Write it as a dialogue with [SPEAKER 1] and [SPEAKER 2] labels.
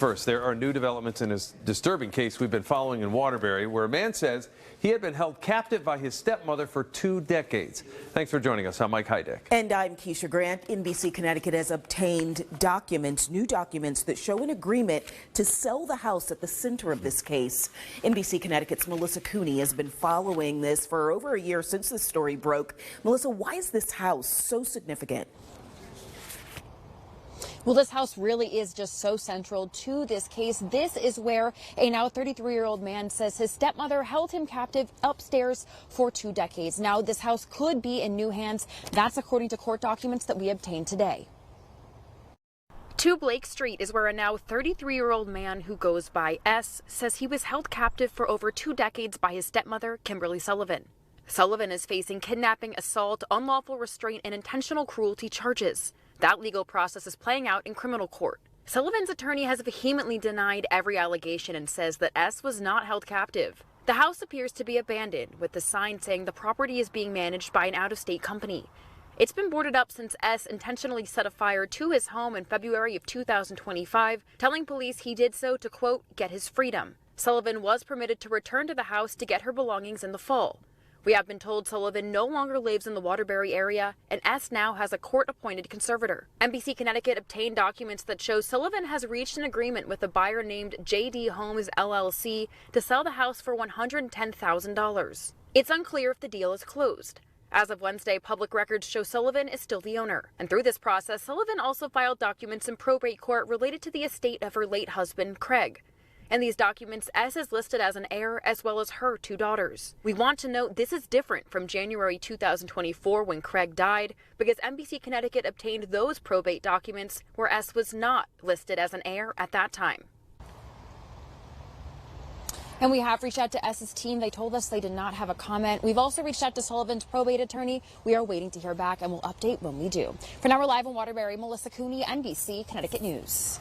[SPEAKER 1] First, there are new developments in this disturbing case we've been following in Waterbury, where a man says he had been held captive by his stepmother for 2 decades. Thanks for joining us. I'm Mike Heideck.
[SPEAKER 2] And I'm Keisha Grant. NBC Connecticut has obtained new documents that show an agreement to sell the house at the center of this case. NBC Connecticut's Melissa Cooney has been following this for over a year since this story broke. Melissa, why is this house so significant?
[SPEAKER 3] Well, this house really is just so central to this case. This is where a now 33-year-old man says his stepmother held him captive upstairs for 2 decades. Now, this house could be in new hands. That's according to court documents that we obtained today. 2 Blake Street is where a now 33-year-old man who goes by S says he was held captive for over 2 decades by his stepmother, Kimberly Sullivan. Sullivan is facing kidnapping, assault, unlawful restraint, and intentional cruelty charges. That legal process is playing out in criminal court. Sullivan's attorney has vehemently denied every allegation and says that S was not held captive. The house appears to be abandoned, with the sign saying the property is being managed by an out-of-state company. It's been boarded up since S intentionally set a fire to his home in February of 2025, telling police he did so to, quote, get his freedom. Sullivan was permitted to return to the house to get her belongings in the fall. We have been told Sullivan no longer lives in the Waterbury area, and S now has a court-appointed conservator. NBC Connecticut obtained documents that show Sullivan has reached an agreement with a buyer named J.D. Homes, LLC, to sell the house for $110,000. It's unclear if the deal is closed. As of Wednesday, public records show Sullivan is still the owner. And through this process, Sullivan also filed documents in probate court related to the estate of her late husband, Craig. In these documents, S is listed as an heir, as well as her 2 daughters. We want to note this is different from January 2024 when Craig died, because NBC Connecticut obtained those probate documents where S was not listed as an heir at that time. And we have reached out to S's team. They told us they did not have a comment. We've also reached out to Sullivan's probate attorney. We are waiting to hear back, and we'll update when we do. For now, we're live in Waterbury. Melissa Cooney, NBC Connecticut News.